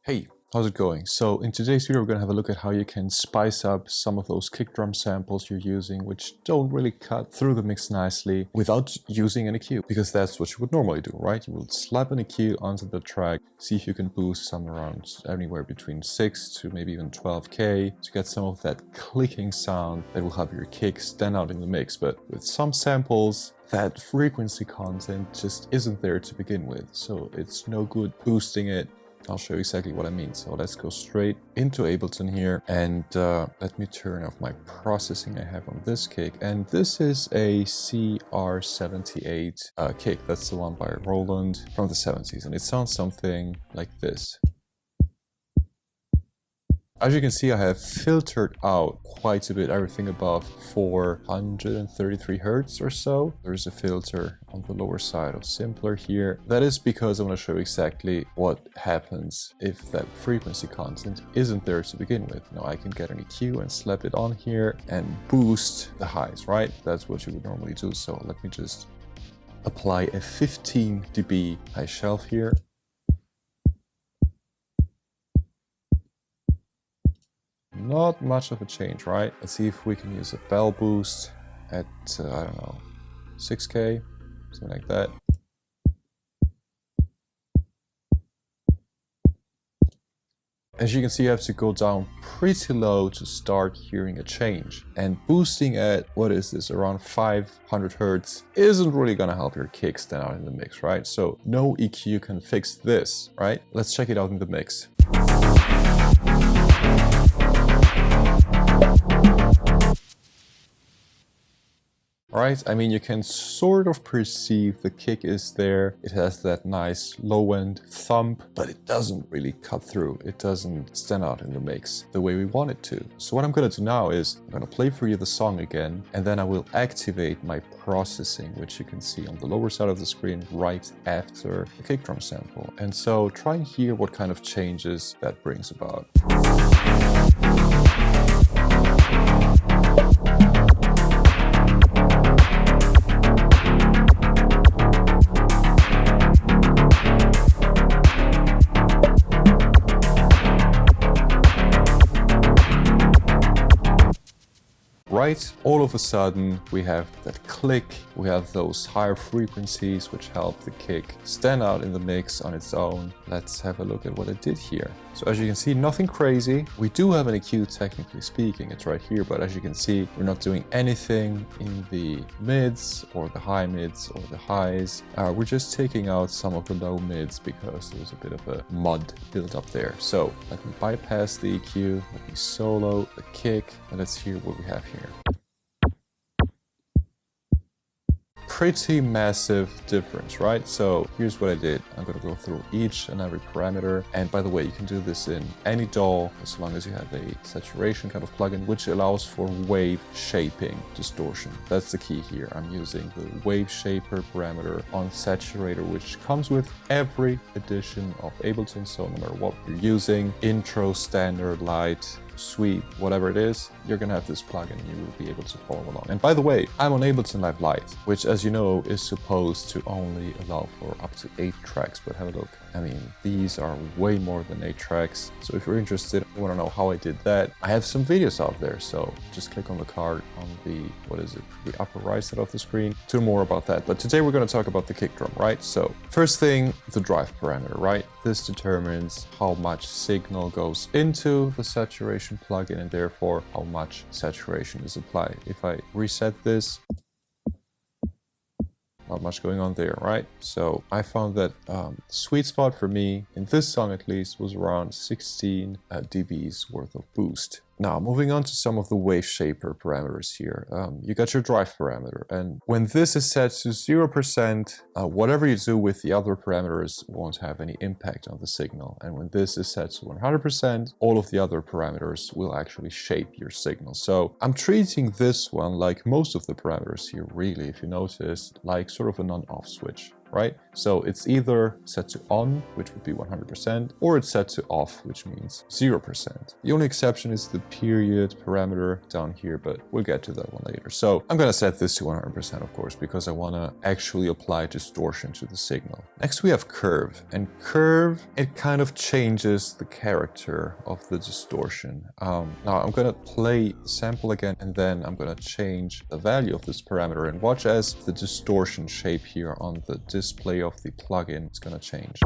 Hey, how's it going? So in today's video we're going to have a look at how you can spice up some of those kick drum samples you're using which don't really cut through the mix nicely without using an EQ, because that's what you would normally do, right? You would slap an EQ onto the track, see if you can boost some around anywhere between 6 to maybe even 12k to get some of that clicking sound that will have your kick stand out in the mix. But with some samples, that frequency content just isn't there to begin with, so it's no good boosting it. I'll show you exactly what I mean. So let's go straight into Ableton here and let me turn off my processing I have on this kick. And this is a CR78 kick. That's the one by Roland from the 70s. And it sounds something like this. As you can see, I have filtered out quite a bit everything above 433 Hertz or so. There's a filter on the lower side of simpler here. That is because I want to show you exactly what happens if that frequency content isn't there to begin with. Now I can get an EQ and slap it on here and boost the highs, right? That's what you would normally do. So let me just apply a 15 dB high shelf here. Not much of a change, right? Let's see if we can use a bell boost at, I don't know, 6k, something like that. As you can see, you have to go down pretty low to start hearing a change. And boosting at, what is this, around 500 Hertz isn't really gonna help your kick stand out in the mix, right? So no EQ can fix this, right? Let's check it out in the mix. Right? I mean, you can sort of perceive the kick is there. It has that nice low-end thump, but it doesn't really cut through. It doesn't stand out in the mix the way we want it to. So what I'm going to do now is I'm going to play for you the song again, and then I will activate my processing, which you can see on the lower side of the screen right after the kick drum sample. And so try and hear what kind of changes that brings about. Right, all of a sudden we have that click, we have those higher frequencies which help the kick stand out in the mix on its own. Let's have a look at what it did here. So as you can see, nothing crazy. We do have an EQ technically speaking, it's right here, but as you can see, we're not doing anything in the mids or the high mids or the highs. We're just taking out some of the low mids because there's a bit of a mud built up there. So let me bypass the EQ, let me solo the kick, and let's hear what we have here. Pretty massive difference, right? So here's what I did. I'm going to go through each and every parameter. And by the way, you can do this in any DAW as long as you have a saturation kind of plugin, which allows for wave shaping distortion. That's the key here. I'm using the wave shaper parameter on Saturator, which comes with every edition of Ableton. So no matter what you're using, intro, standard, light, suite, whatever it is, you're gonna have this plugin and you will be able to follow along. And by the way, I'm on Ableton Live Lite, which, as you know, is supposed to only allow for up to 8 tracks, but have a look. I mean, these are way more than 8 tracks. So if you're interested, you wanna know how I did that, I have some videos out there. So just click on the card on the, the upper right side of the screen to know more about that. But today we're gonna talk about the kick drum, right? So first thing, the drive parameter, right? This determines how much signal goes into the saturation plugin and therefore how much saturation is applied. If I reset this, not much going on there, right? So I found that the sweet spot for me, in this song at least, was around 16 dBs worth of boost. Now, moving on to some of the wave shaper parameters here. You got your drive parameter, and when this is set to 0%, whatever you do with the other parameters won't have any impact on the signal. And when this is set to 100%, all of the other parameters will actually shape your signal. So I'm treating this one, like most of the parameters here, really, if you notice, like sort of an on-off switch, right? So it's either set to on, which would be 100%, or it's set to off, which means 0%. The only exception is the period parameter down here, but we'll get to that one later. So I'm going to set this to 100%, of course, because I want to actually apply distortion to the signal. Next we have curve, and curve, it kind of changes the character of the distortion. Now I'm going to play the sample again, and then I'm going to change the value of this parameter, and watch as the distortion shape here on the display of the plugin is going to change.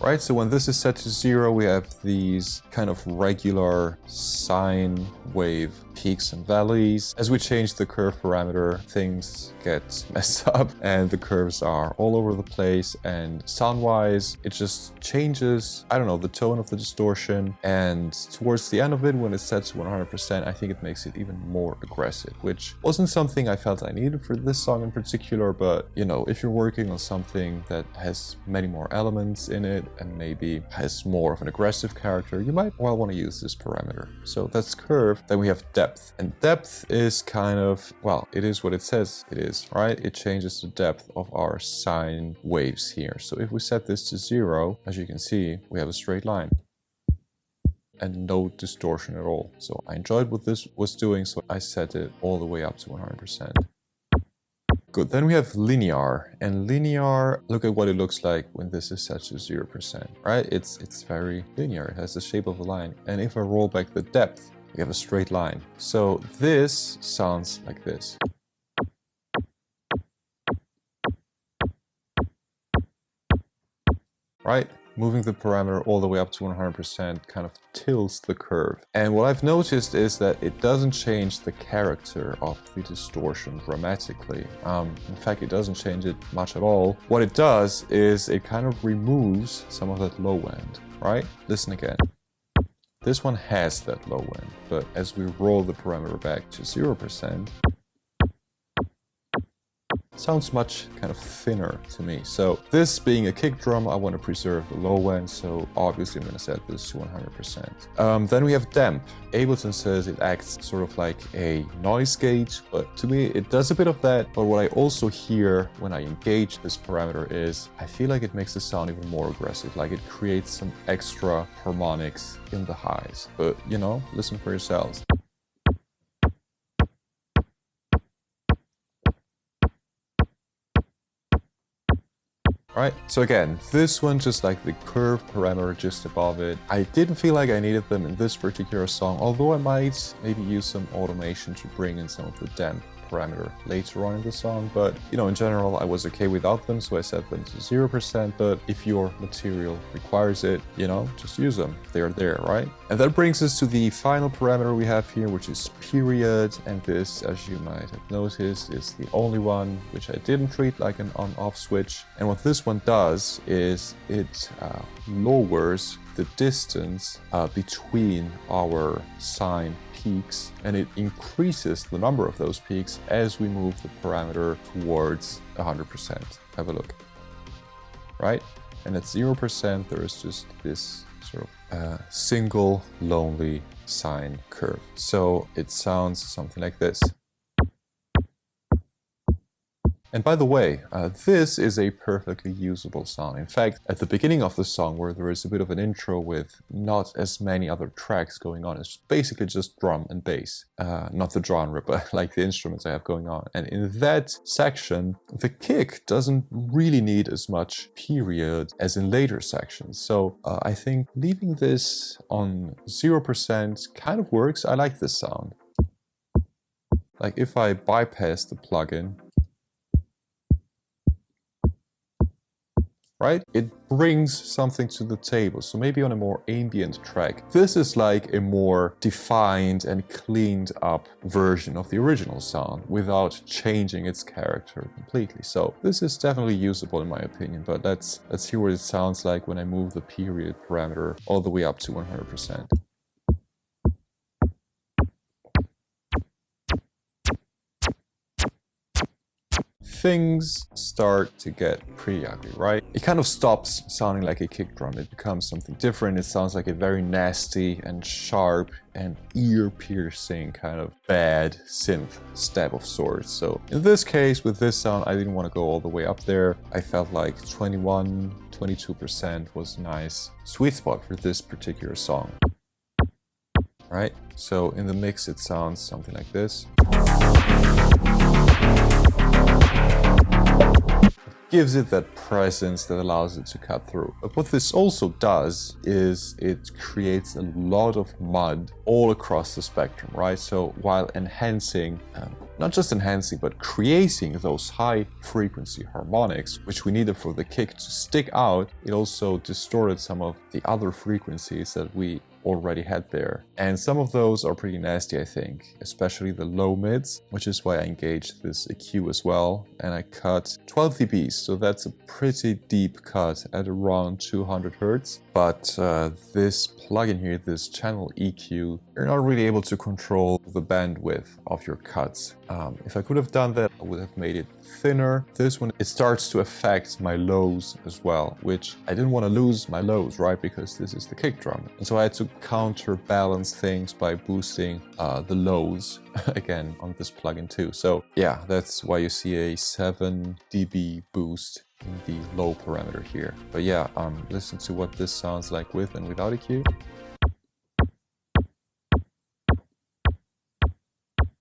Right, so when this is set to 0, we have these kind of regular sine wave peaks and valleys. As we change the curve parameter, things get messed up and the curves are all over the place, and sound-wise, it just changes, I don't know, the tone of the distortion. And towards the end of it, when it's set to 100%, I think it makes it even more aggressive, which wasn't something I felt I needed for this song in particular, but you know, if you're working on something that has many more elements in it, and maybe has more of an aggressive character, you might well want to use this parameter. So that's curve. Then we have depth. And depth is kind of, well, it is what it says it is, right? It changes the depth of our sine waves here. So if we set this to 0, as you can see, we have a straight line and no distortion at all. So I enjoyed what this was doing, so I set it all the way up to 100%. Good, then we have linear, and linear, look at what it looks like when this is set to 0%, right? It's very linear, it has the shape of a line. And if I roll back the depth, we have a straight line. So this sounds like this. Right? Moving the parameter all the way up to 100% kind of tilts the curve. And what I've noticed is that it doesn't change the character of the distortion dramatically. In fact, it doesn't change it much at all. What it does is it kind of removes some of that low end, right? Listen again. This one has that low end, but as we roll the parameter back to 0%, sounds much kind of thinner to me. So this being a kick drum, I want to preserve the low end, so obviously I'm going to set this to 100%. Then we have damp. Ableton says it acts sort of like a noise gate, but to me it does a bit of that. But what I also hear when I engage this parameter is I feel like it makes the sound even more aggressive, like it creates some extra harmonics in the highs. But you know, listen for yourselves. Right, so again, this one, just like the curve parameter just above it, I didn't feel like I needed them in this particular song, although I might maybe use some automation to bring in some of the damp parameter later on in the song. But you know, in general, I was okay without them, so I set them to 0%. But if your material requires it, you know, just use them. They're there, right? And that brings us to the final parameter we have here, which is period. And this, as you might have noticed, is the only one which I didn't treat like an on-off switch. And what this one does is it lowers the distance between our sine peaks, and it increases the number of those peaks as we move the parameter towards 100%. Have a look. Right? And at 0%, there is just this sort of single lonely sine curve. So it sounds something like this. And by the way, this is a perfectly usable song. In fact, at the beginning of the song, where there is a bit of an intro with not as many other tracks going on, it's basically just drum and bass. Not the genre, but like the instruments I have going on. And in that section, the kick doesn't really need as much period as in later sections. So I think leaving this on 0% kind of works. I like this sound. Like if I bypass the plugin, right? It brings something to the table. So maybe on a more ambient track, this is like a more defined and cleaned up version of the original sound without changing its character completely. So this is definitely usable in my opinion, but let's hear what it sounds like when I move the period parameter all the way up to 100%. things start to get pretty ugly, right? It kind of stops sounding like a kick drum. It becomes something different. It sounds like a very nasty and sharp and ear-piercing kind of bad synth step of sorts. So in this case, with this sound, I didn't want to go all the way up there. I felt like 22% was a nice sweet spot for this particular song. Right? So in the mix, it sounds something like this. Gives it that presence that allows it to cut through. But what this also does is it creates a lot of mud all across the spectrum, right? So while enhancing, not just enhancing, but creating those high frequency harmonics, which we needed for the kick to stick out, it also distorted some of the other frequencies that we already had there. And some of those are pretty nasty, I think, especially the low mids, which is why I engaged this EQ as well. And I cut 12 dBs, so that's a pretty deep cut at around 200 Hertz. But this plugin here, this channel EQ, you're not really able to control the bandwidth of your cuts. If I could have done that, I would have made it thinner. This one, it starts to affect my lows as well, which I didn't want to lose my lows, right? Because this is the kick drum. And so I had to counterbalance things by boosting the lows again on this plugin too. So yeah, that's why you see a 7 dB boost in the low parameter here. But yeah, listen to what this sounds like with and without EQ.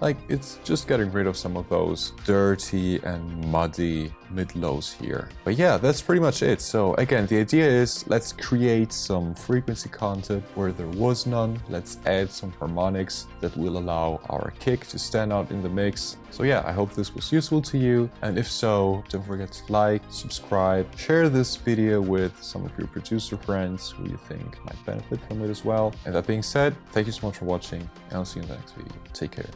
Like, it's just getting rid of some of those dirty and muddy mid-lows here. But yeah, that's pretty much it. So again, the idea is let's create some frequency content where there was none. Let's add some harmonics that will allow our kick to stand out in the mix. So yeah, I hope this was useful to you. And if so, don't forget to like, subscribe, share this video with some of your producer friends who you think might benefit from it as well. And that being said, thank you so much for watching, and I'll see you in the next video. Take care.